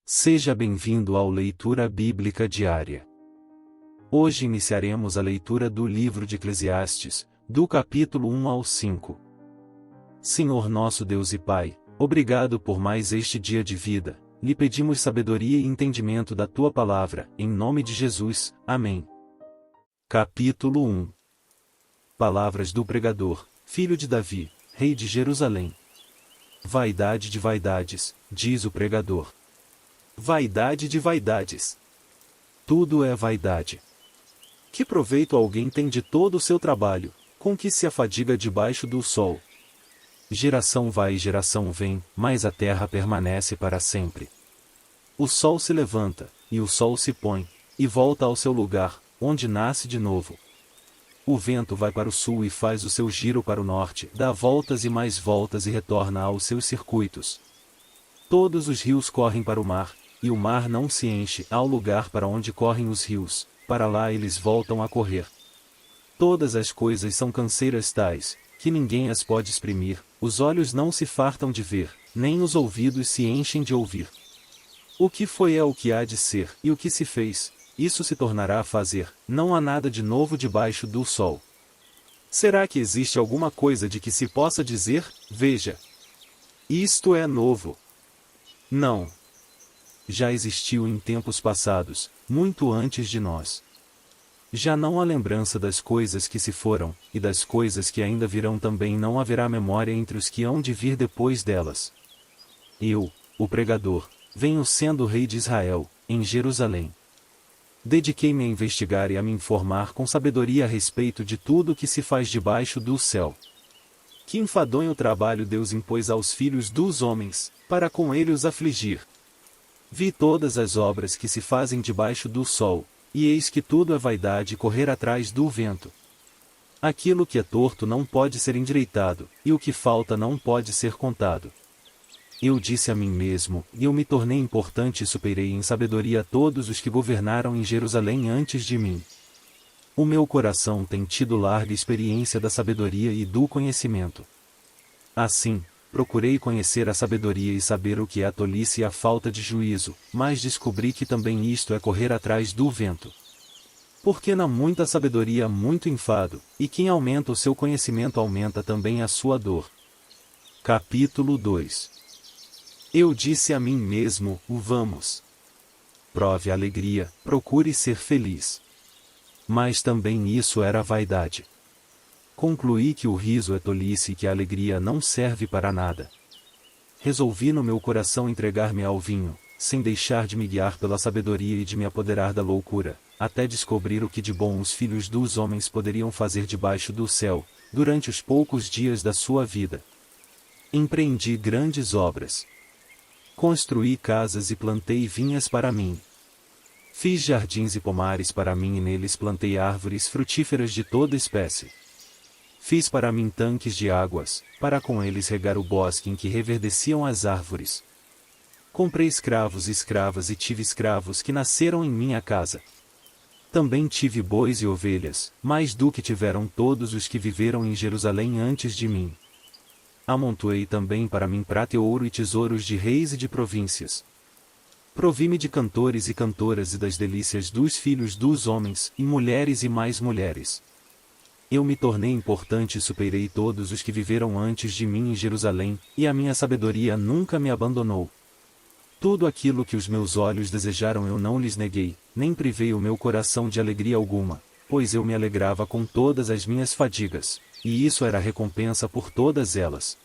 Seja bem-vindo ao Leitura Bíblica Diária. Hoje iniciaremos a leitura do livro de Eclesiastes, do capítulo 1 ao 5. Senhor nosso Deus e Pai, obrigado por mais este dia de vida, lhe pedimos sabedoria e entendimento da Tua palavra, em nome de Jesus, amém. Capítulo 1. Palavras do pregador, filho de Davi, rei de Jerusalém. Vaidade de vaidades, diz o pregador. Vaidade de vaidades. Tudo é vaidade. Que proveito alguém tem de todo o seu trabalho, com que se afadiga debaixo do sol? Geração vai e geração vem, mas a terra permanece para sempre. O sol se levanta, e o sol se põe, e volta ao seu lugar, onde nasce de novo. O vento vai para o sul e faz o seu giro para o norte, dá voltas e mais voltas e retorna aos seus circuitos. Todos os rios correm para o mar, e o mar não se enche ao lugar para onde correm os rios, para lá eles voltam a correr. Todas as coisas são canseiras tais, que ninguém as pode exprimir, os olhos não se fartam de ver, nem os ouvidos se enchem de ouvir. O que foi é o que há de ser, e o que se fez, isso se tornará a fazer, não há nada de novo debaixo do sol. Será que existe alguma coisa de que se possa dizer, veja, isto é novo? Não. Já existiu em tempos passados, muito antes de nós. Já não há lembrança das coisas que se foram, e das coisas que ainda virão também não haverá memória entre os que hão de vir depois delas. Eu, o pregador, venho sendo rei de Israel, em Jerusalém. Dediquei-me a investigar e a me informar com sabedoria a respeito de tudo o que se faz debaixo do céu. Que enfadonho trabalho Deus impôs aos filhos dos homens, para com ele os afligir. Vi todas as obras que se fazem debaixo do sol, e eis que tudo é vaidade e correr atrás do vento. Aquilo que é torto não pode ser endireitado, e o que falta não pode ser contado. Eu disse a mim mesmo, e eu me tornei importante e superei em sabedoria todos os que governaram em Jerusalém antes de mim. O meu coração tem tido larga experiência da sabedoria e do conhecimento. Assim, procurei conhecer a sabedoria e saber o que é a tolice e a falta de juízo, mas descobri que também isto é correr atrás do vento. Porque na muita sabedoria há muito enfado, e quem aumenta o seu conhecimento aumenta também a sua dor. Capítulo 2. Eu disse a mim mesmo, vamos. Prove a alegria, procure ser feliz. Mas também isso era vaidade. Concluí que o riso é tolice e que a alegria não serve para nada. Resolvi no meu coração entregar-me ao vinho, sem deixar de me guiar pela sabedoria e de me apoderar da loucura, até descobrir o que de bom os filhos dos homens poderiam fazer debaixo do céu, durante os poucos dias da sua vida. Empreendi grandes obras. Construí casas e plantei vinhas para mim. Fiz jardins e pomares para mim e neles plantei árvores frutíferas de toda espécie. Fiz para mim tanques de águas, para com eles regar o bosque em que reverdeciam as árvores. Comprei escravos e escravas e tive escravos que nasceram em minha casa. Também tive bois e ovelhas, mais do que tiveram todos os que viveram em Jerusalém antes de mim. Amontoei também para mim prata e ouro e tesouros de reis e de províncias. Provi-me de cantores e cantoras e das delícias dos filhos dos homens, e mulheres e mais mulheres. Eu me tornei importante e superei todos os que viveram antes de mim em Jerusalém, e a minha sabedoria nunca me abandonou. Tudo aquilo que os meus olhos desejaram eu não lhes neguei, nem privei o meu coração de alegria alguma, pois eu me alegrava com todas as minhas fadigas, e isso era recompensa por todas elas.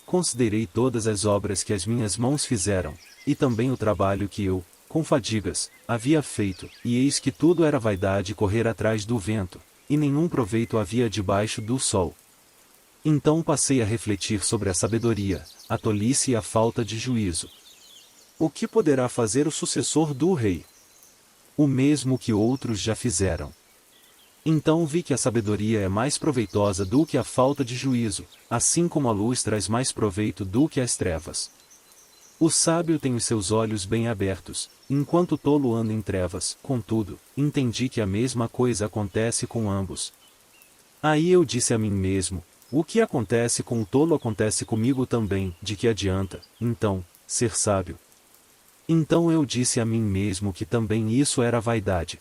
Considerei todas as obras que as minhas mãos fizeram, e também o trabalho que eu, com fadigas, havia feito, e eis que tudo era vaidade e correr atrás do vento, e nenhum proveito havia debaixo do sol. Então passei a refletir sobre a sabedoria, a tolice e a falta de juízo. O que poderá fazer o sucessor do rei? O mesmo que outros já fizeram. Então vi que a sabedoria é mais proveitosa do que a falta de juízo, assim como a luz traz mais proveito do que as trevas. O sábio tem os seus olhos bem abertos, enquanto o tolo anda em trevas. Contudo, entendi que a mesma coisa acontece com ambos. Aí eu disse a mim mesmo, o que acontece com o tolo acontece comigo também, de que adianta, então, ser sábio? Então eu disse a mim mesmo que também isso era vaidade.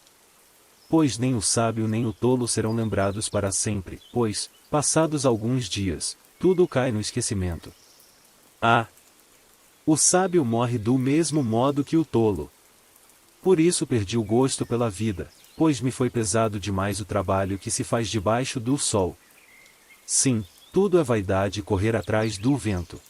Pois nem o sábio nem o tolo serão lembrados para sempre, pois, passados alguns dias, tudo cai no esquecimento. Ah! O sábio morre do mesmo modo que o tolo. Por isso perdi o gosto pela vida, pois me foi pesado demais o trabalho que se faz debaixo do sol. Sim, tudo é vaidade e correr atrás do vento.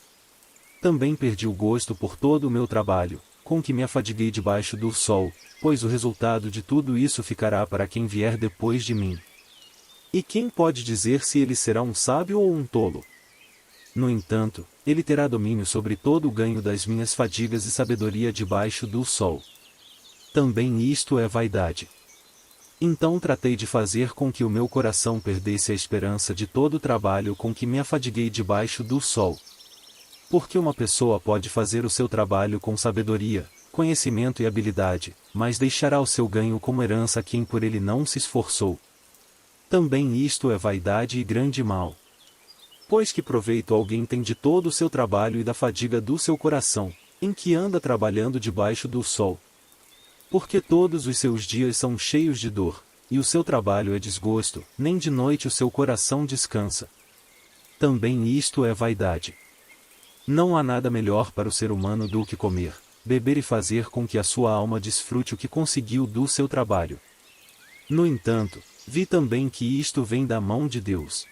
Também perdi o gosto por todo o meu trabalho, com que me afadiguei debaixo do sol, pois o resultado de tudo isso ficará para quem vier depois de mim. E quem pode dizer se ele será um sábio ou um tolo? No entanto, ele terá domínio sobre todo o ganho das minhas fadigas e sabedoria debaixo do sol. Também isto é vaidade. Então tratei de fazer com que o meu coração perdesse a esperança de todo o trabalho com que me afadiguei debaixo do sol. Porque uma pessoa pode fazer o seu trabalho com sabedoria, conhecimento e habilidade, mas deixará o seu ganho como herança a quem por ele não se esforçou. Também isto é vaidade e grande mal. Pois que proveito alguém tem de todo o seu trabalho e da fadiga do seu coração, em que anda trabalhando debaixo do sol? Porque todos os seus dias são cheios de dor, e o seu trabalho é desgosto, nem de noite o seu coração descansa. Também isto é vaidade. Não há nada melhor para o ser humano do que comer, beber e fazer com que a sua alma desfrute o que conseguiu do seu trabalho. No entanto, vi também que isto vem da mão de Deus.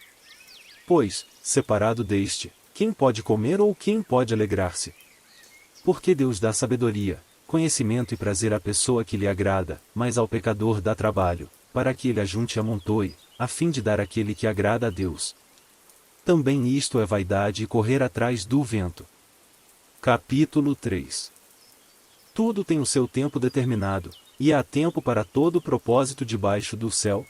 Pois, separado deste, quem pode comer ou quem pode alegrar-se? Porque Deus dá sabedoria, conhecimento e prazer à pessoa que lhe agrada, mas ao pecador dá trabalho, para que ele ajunte e amontoe, a fim de dar àquele que agrada a Deus. Também isto é vaidade e correr atrás do vento. Capítulo 3. Tudo tem o seu tempo determinado, e há tempo para todo propósito debaixo do céu.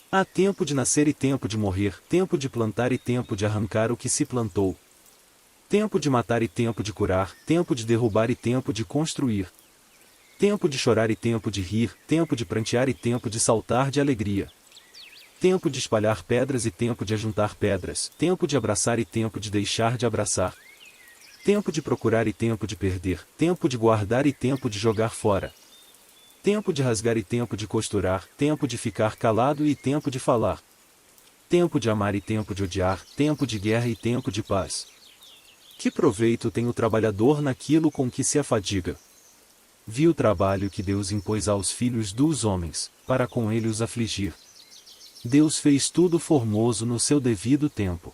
Há tempo de nascer e tempo de morrer, tempo de plantar e tempo de arrancar o que se plantou. Tempo de matar e tempo de curar, tempo de derrubar e tempo de construir. Tempo de chorar e tempo de rir, tempo de prantear e tempo de saltar de alegria. Tempo de espalhar pedras e tempo de ajuntar pedras, tempo de abraçar e tempo de deixar de abraçar. Tempo de procurar e tempo de perder, tempo de guardar e tempo de jogar fora. Tempo de rasgar e tempo de costurar, tempo de ficar calado e tempo de falar. Tempo de amar e tempo de odiar, tempo de guerra e tempo de paz. Que proveito tem o trabalhador naquilo com que se afadiga? Vi o trabalho que Deus impôs aos filhos dos homens, para com ele os afligir. Deus fez tudo formoso no seu devido tempo.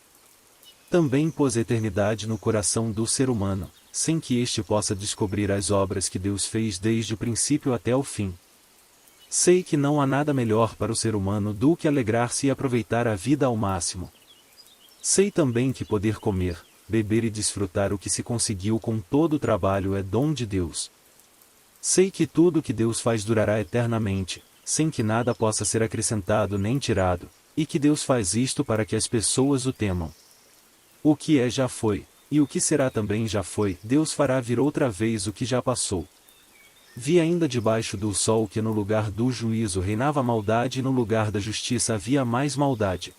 Também pôs a eternidade no coração do ser humano, sem que este possa descobrir as obras que Deus fez desde o princípio até o fim. Sei que não há nada melhor para o ser humano do que alegrar-se e aproveitar a vida ao máximo. Sei também que poder comer, beber e desfrutar o que se conseguiu com todo o trabalho é dom de Deus. Sei que tudo que Deus faz durará eternamente, sem que nada possa ser acrescentado nem tirado, e que Deus faz isto para que as pessoas o temam. O que é já foi, e o que será também já foi, Deus fará vir outra vez o que já passou. Vi ainda debaixo do sol que no lugar do juízo reinava maldade e no lugar da justiça havia mais maldade.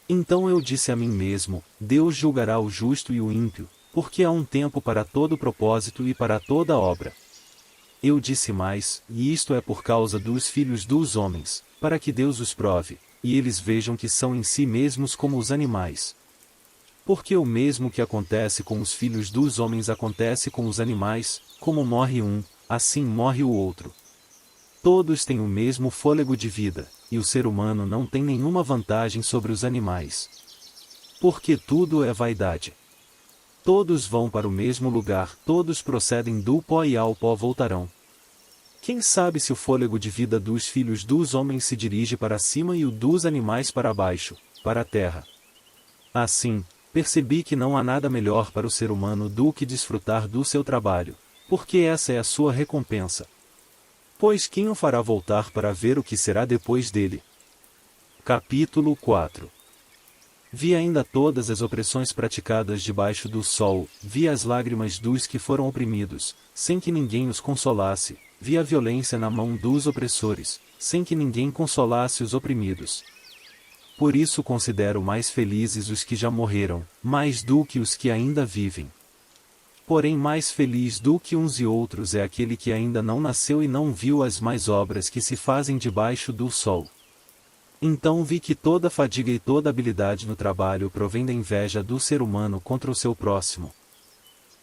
Então eu disse a mim mesmo, Deus julgará o justo e o ímpio, porque há um tempo para todo propósito e para toda obra. Eu disse mais, e isto é por causa dos filhos dos homens, para que Deus os prove, e eles vejam que são em si mesmos como os animais. Porque o mesmo que acontece com os filhos dos homens acontece com os animais, como morre um, assim morre o outro. Todos têm o mesmo fôlego de vida, e o ser humano não tem nenhuma vantagem sobre os animais. Porque tudo é vaidade. Todos vão para o mesmo lugar, todos procedem do pó e ao pó voltarão. Quem sabe se o fôlego de vida dos filhos dos homens se dirige para cima e o dos animais para baixo, para a terra. Assim, percebi que não há nada melhor para o ser humano do que desfrutar do seu trabalho, porque essa é a sua recompensa. Pois quem o fará voltar para ver o que será depois dele? Capítulo 4. Vi ainda todas as opressões praticadas debaixo do sol, vi as lágrimas dos que foram oprimidos, sem que ninguém os consolasse, vi a violência na mão dos opressores, sem que ninguém consolasse os oprimidos. Por isso considero mais felizes os que já morreram, mais do que os que ainda vivem. Porém mais feliz do que uns e outros é aquele que ainda não nasceu e não viu as mais obras que se fazem debaixo do sol. Então vi que toda fadiga e toda habilidade no trabalho provém da inveja do ser humano contra o seu próximo.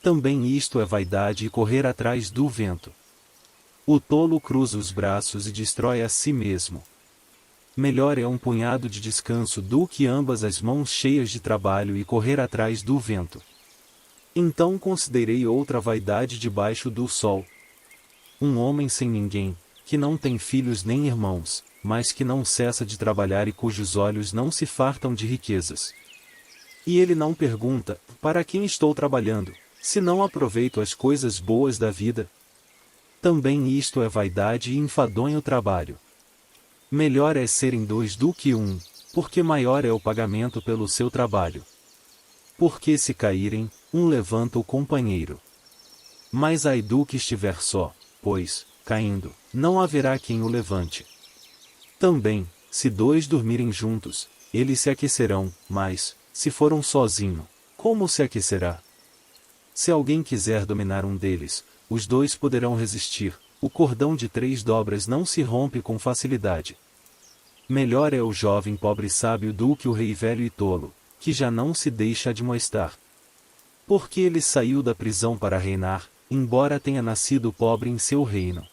Também isto é vaidade e correr atrás do vento. O tolo cruza os braços e destrói a si mesmo. Melhor é um punhado de descanso do que ambas as mãos cheias de trabalho e correr atrás do vento. Então considerei outra vaidade debaixo do sol. Um homem sem ninguém, que não tem filhos nem irmãos, mas que não cessa de trabalhar e cujos olhos não se fartam de riquezas. E ele não pergunta, para quem estou trabalhando, se não aproveito as coisas boas da vida? Também isto é vaidade e enfadonha o trabalho. Melhor é serem dois do que um, porque maior é o pagamento pelo seu trabalho. Porque se caírem, um levanta o companheiro. Mas ai do que estiver só, pois, caindo, não haverá quem o levante. Também, se dois dormirem juntos, eles se aquecerão, mas, se for um sozinho, como se aquecerá? Se alguém quiser dominar um deles, os dois poderão resistir. O cordão de 3 dobras não se rompe com facilidade. Melhor é o jovem pobre sábio do que o rei velho e tolo, que já não se deixa admoestar. Porque ele saiu da prisão para reinar, embora tenha nascido pobre em seu reino.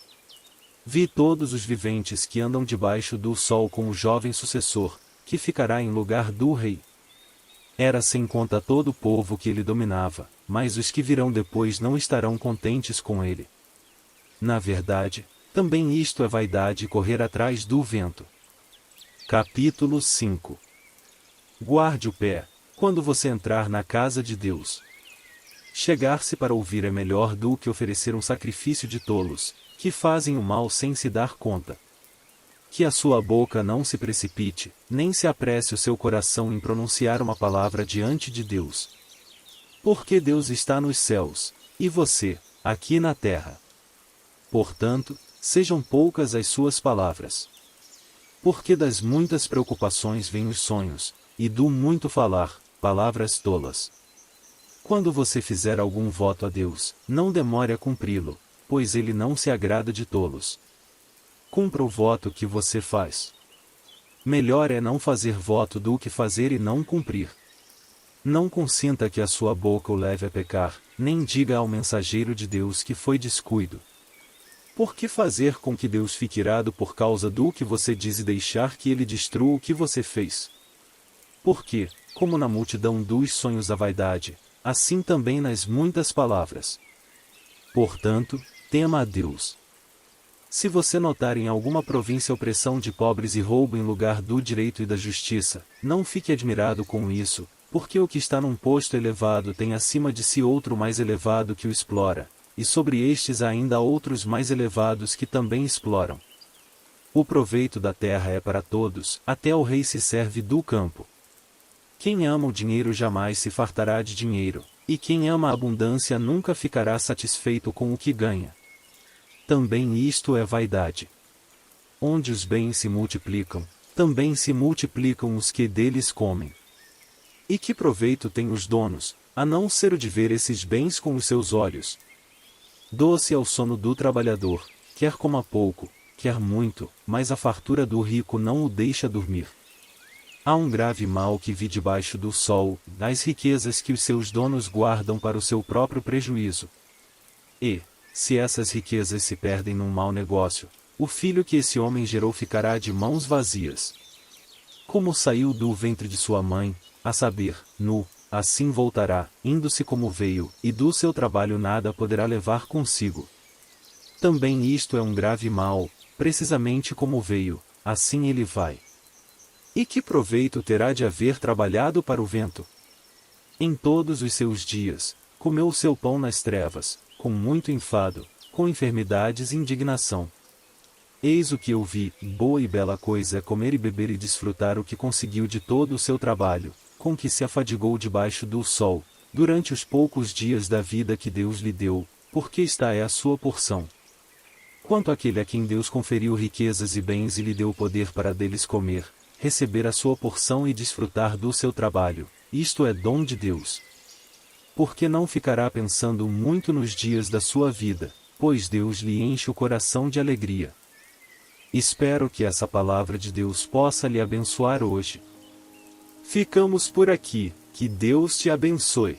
Vi todos os viventes que andam debaixo do sol com o jovem sucessor, que ficará em lugar do rei. Era sem conta todo o povo que ele dominava, mas os que virão depois não estarão contentes com ele. Na verdade, também isto é vaidade e correr atrás do vento. Capítulo 5. Guarde o pé, quando você entrar na casa de Deus. Chegar-se para ouvir é melhor do que oferecer um sacrifício de tolos, que fazem o mal sem se dar conta. Que a sua boca não se precipite, nem se apresse o seu coração em pronunciar uma palavra diante de Deus. Porque Deus está nos céus, e você, aqui na terra. Portanto, sejam poucas as suas palavras. Porque das muitas preocupações vêm os sonhos, e do muito falar, palavras tolas. Quando você fizer algum voto a Deus, não demore a cumpri-lo, pois ele não se agrada de tolos. Cumpra o voto que você faz. Melhor é não fazer voto do que fazer e não cumprir. Não consinta que a sua boca o leve a pecar, nem diga ao mensageiro de Deus que foi descuido. Por que fazer com que Deus fique irado por causa do que você diz e deixar que ele destrua o que você fez? Porque, como na multidão dos sonhos a vaidade, assim também nas muitas palavras. Portanto, tema a Deus. Se você notar em alguma província opressão de pobres e roubo em lugar do direito e da justiça, não fique admirado com isso, porque o que está num posto elevado tem acima de si outro mais elevado que o explora, e sobre estes há ainda outros mais elevados que também exploram. O proveito da terra é para todos, até o rei se serve do campo. Quem ama o dinheiro jamais se fartará de dinheiro, e quem ama a abundância nunca ficará satisfeito com o que ganha. Também isto é vaidade. Onde os bens se multiplicam, também se multiplicam os que deles comem. E que proveito têm os donos, a não ser o de ver esses bens com os seus olhos? Doce é o sono do trabalhador, quer coma pouco, quer muito, mas a fartura do rico não o deixa dormir. Há um grave mal que vi debaixo do sol, das riquezas que os seus donos guardam para o seu próprio prejuízo. E, se essas riquezas se perdem num mau negócio, o filho que esse homem gerou ficará de mãos vazias. Como saiu do ventre de sua mãe, a saber, nu, assim voltará, indo-se como veio, e do seu trabalho nada poderá levar consigo. Também isto é um grave mal, precisamente como veio, assim ele vai. E que proveito terá de haver trabalhado para o vento? Em todos os seus dias, comeu o seu pão nas trevas, com muito enfado, com enfermidades e indignação. Eis o que eu vi, boa e bela coisa é comer e beber e desfrutar o que conseguiu de todo o seu trabalho, com que se afadigou debaixo do sol, durante os poucos dias da vida que Deus lhe deu, porque esta é a sua porção. Quanto àquele a quem Deus conferiu riquezas e bens e lhe deu poder para deles comer, receber a sua porção e desfrutar do seu trabalho, isto é dom de Deus. porque não ficará pensando muito nos dias da sua vida, pois Deus lhe enche o coração de alegria. Espero que essa palavra de Deus possa lhe abençoar hoje. Ficamos por aqui, que Deus te abençoe.